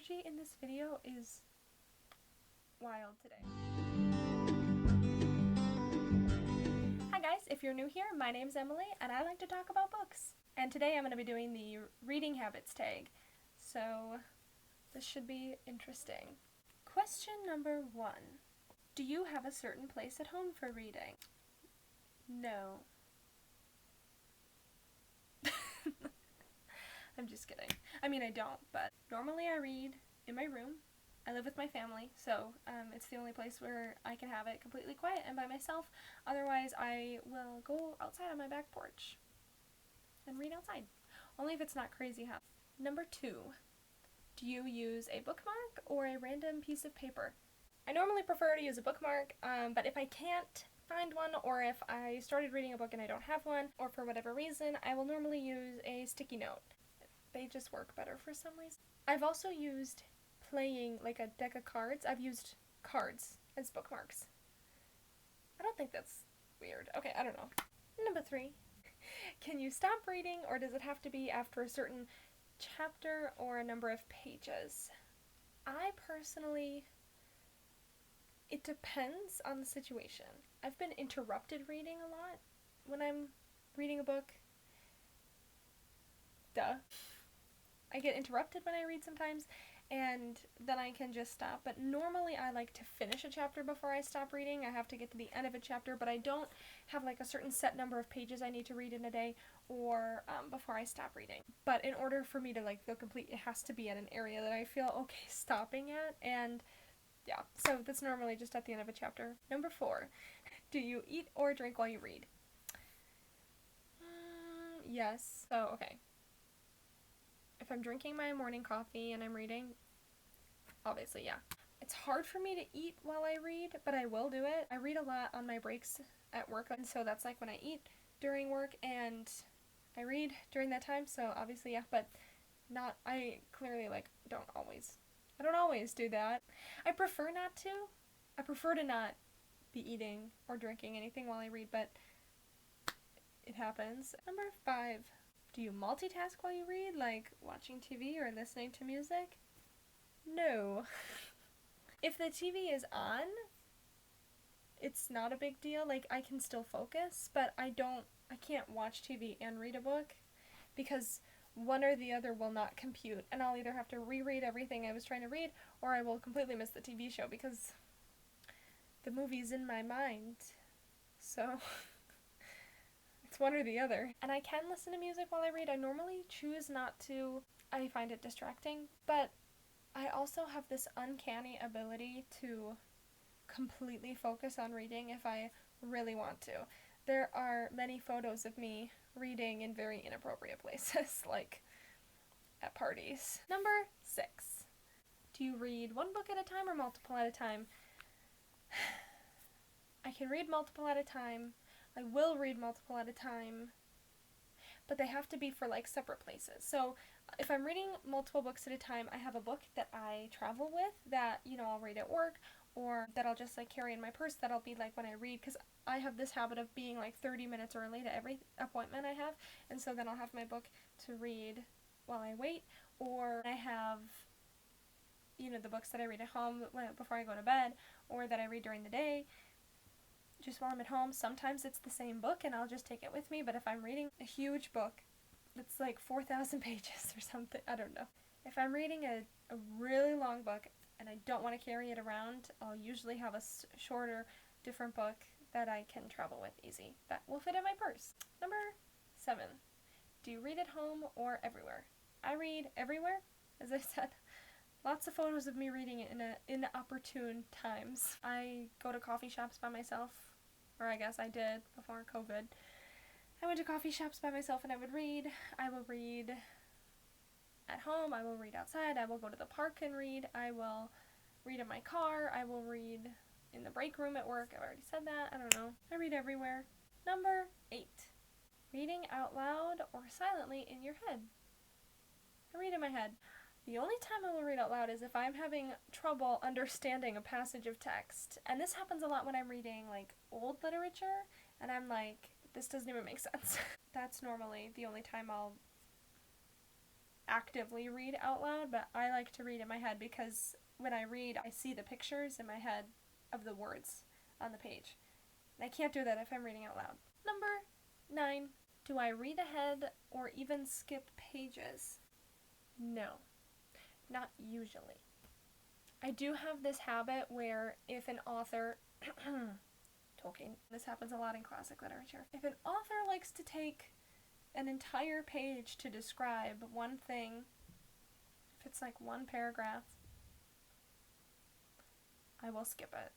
energy in this video is wild today. Hi guys, if you're new here, my name's Emily and I like to talk about books. And today I'm going to be doing the reading habits tag. So this should be interesting. Question number 1. Do you have a certain place at home for reading? No. I'm just kidding. I mean, I don't, but normally I read in my room. I live with my family, so it's the only place where I can have it completely quiet and by myself. Otherwise, I will go outside on my back porch and read outside. Only if it's not crazy hot. Number 2. Do you use a bookmark or a random piece of paper? I normally prefer to use a bookmark, but if I can't find one, or if I started reading a book and I don't have one, or for whatever reason, I will normally use a sticky note. They just work better for some reason. I've also used playing like a deck of cards. I've used cards as bookmarks. I don't think that's weird. Okay, I don't know. Number 3. Can you stop reading, or does it have to be after a certain chapter or a number of pages? I personally, it depends on the situation. I've been interrupted reading a lot when I'm reading a book. Duh. I get interrupted when I read sometimes, and then I can just stop. But normally I like to finish a chapter before I stop reading. I have to get to the end of a chapter, but I don't have like a certain set number of pages I need to read in a day or before I stop reading. But in order for me to like feel complete, it has to be at an area that I feel okay stopping at, and yeah, so that's normally just at the end of a chapter. Number 4, do you eat or drink while you read? Yes. So, okay. If I'm drinking my morning coffee and I'm reading, obviously, yeah. It's hard for me to eat while I read, but I will do it. I read a lot on my breaks at work, and so that's like when I eat during work and I read during that time, so obviously, yeah, but I clearly, like, I don't always do that. I prefer not to. I prefer to not be eating or drinking anything while I read, but it happens. Number 5. Do you multitask while you read, like watching TV or listening to music? No. If the TV is on, it's not a big deal. Like, I can still focus, but I can't watch TV and read a book because one or the other will not compute, and I'll either have to reread everything I was trying to read, or I will completely miss the TV show because the movie's in my mind. So it's one or the other. And I can listen to music while I read. I normally choose not to. I find it distracting, but I also have this uncanny ability to completely focus on reading if I really want to. There are many photos of me reading in very inappropriate places, like at parties. Number 6. Do you read one book at a time or multiple at a time? I can read multiple at a time. I will read multiple at a time, but they have to be for like separate places. So if I'm reading multiple books at a time, I have a book that I travel with that, I'll read at work, or that I'll just like carry in my purse that I'll be like when I read, because I have this habit of being like 30 minutes early to every appointment I have, and so then I'll have my book to read while I wait, or I have the books that I read at home before I go to bed, or that I read during the day just while I'm at home. Sometimes it's the same book and I'll just take it with me, but if I'm reading a huge book that's like 4,000 pages or something, I don't know. If I'm reading a really long book and I don't want to carry it around, I'll usually have a shorter, different book that I can travel with easy that will fit in my purse. Number 7. Do you read at home or everywhere? I read everywhere, as I said. Lots of photos of me reading in inopportune times. I go to coffee shops by myself, or I guess I did before COVID. I went to coffee shops by myself and I would read. I will read at home. I will read outside. I will go to the park and read. I will read in my car. I will read in the break room at work. I've already said that. I don't know. I read everywhere. Number 8. Reading out loud or silently in your head. I read in my head. The only time I will read out loud is if I'm having trouble understanding a passage of text. And this happens a lot when I'm reading, like, old literature, and I'm like, this doesn't even make sense. That's normally the only time I'll actively read out loud, but I like to read in my head because when I read, I see the pictures in my head of the words on the page. And I can't do that if I'm reading out loud. Number 9. Do I read ahead or even skip pages? No, not usually. I do have this habit where if an author, Tolkien, this happens a lot in classic literature, if an author likes to take an entire page to describe one thing, if it's like one paragraph, I will skip it.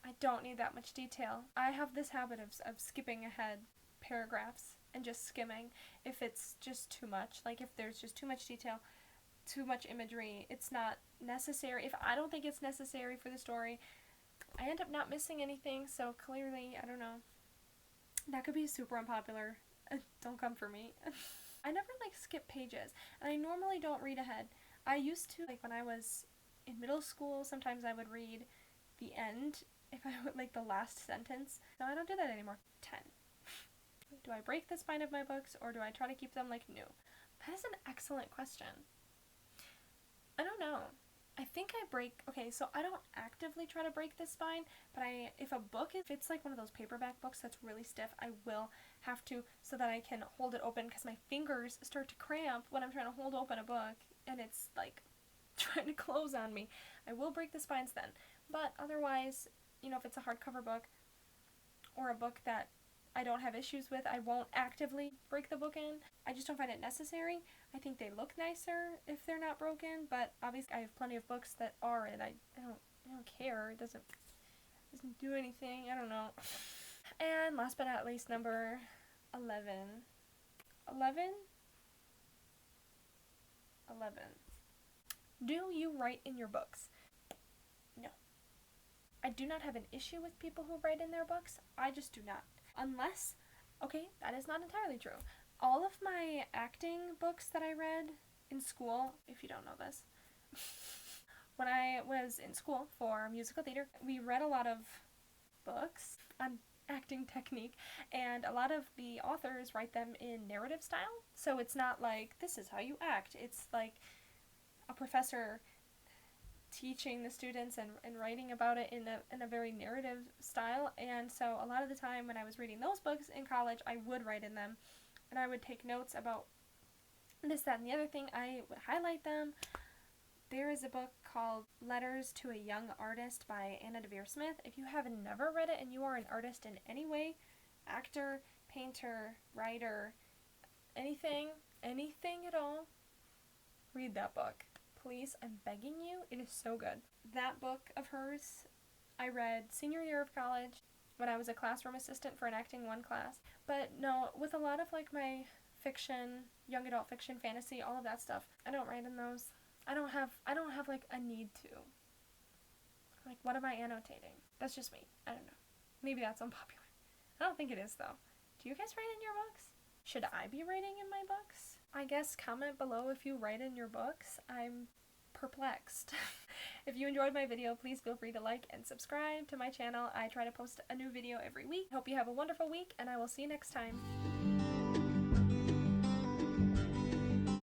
I don't need that much detail. I have this habit of skipping ahead paragraphs and just skimming if it's just too much. Like if there's just too much detail, too much imagery, it's not necessary. If I don't think it's necessary for the story, I end up not missing anything, so clearly, I don't know. That could be super unpopular. Don't come for me. I never skip pages, and I normally don't read ahead. I used to, when I was in middle school, sometimes I would read the end, if I would, the last sentence. No, I don't do that anymore. 10. Do I break the spine of my books, or do I try to keep them new? That is an excellent question. I don't know. I think I break, so I don't actively try to break the spine, but if a book, if it's one of those paperback books that's really stiff, I will have to, so that I can hold it open, because my fingers start to cramp when I'm trying to hold open a book, and it's trying to close on me. I will break the spines then, but otherwise, if it's a hardcover book, or a book that I don't have issues with, I won't actively break the book in. I just don't find it necessary. I think they look nicer if they're not broken, but obviously I have plenty of books that are, and I don't care. It doesn't do anything. I don't know. And last but not least, number 11. 11? 11. Do you write in your books? No. I do not have an issue with people who write in their books. I just do not. Unless, that is not entirely true. All of my acting books that I read in school, if you don't know this, when I was in school for musical theater, we read a lot of books on acting technique, and a lot of the authors write them in narrative style. So it's not this is how you act. It's a professor teaching the students and writing about it in a very narrative style. And so a lot of the time when I was reading those books in college, I would write in them, and I would take notes about this, that, and the other thing. I would highlight them. There is a book called Letters to a Young Artist by Anna Devere Smith. If you have never read it and you are an artist in any way, actor, painter, writer, anything at all, read that book. Please, I'm begging you. It is so good. That book of hers, I read senior year of college when I was a classroom assistant for an acting 1 class. But no, with a lot of my fiction, young adult fiction, fantasy, all of that stuff, I don't write in those. I don't have a need to. What am I annotating? That's just me. I don't know. Maybe that's unpopular. I don't think it is, though. Do you guys write in your books? Should I be writing in my books? I guess comment below if you write in your books. I'm perplexed. If you enjoyed my video, please feel free to like and subscribe to my channel. I try to post a new video every week. Hope you have a wonderful week, and I will see you next time.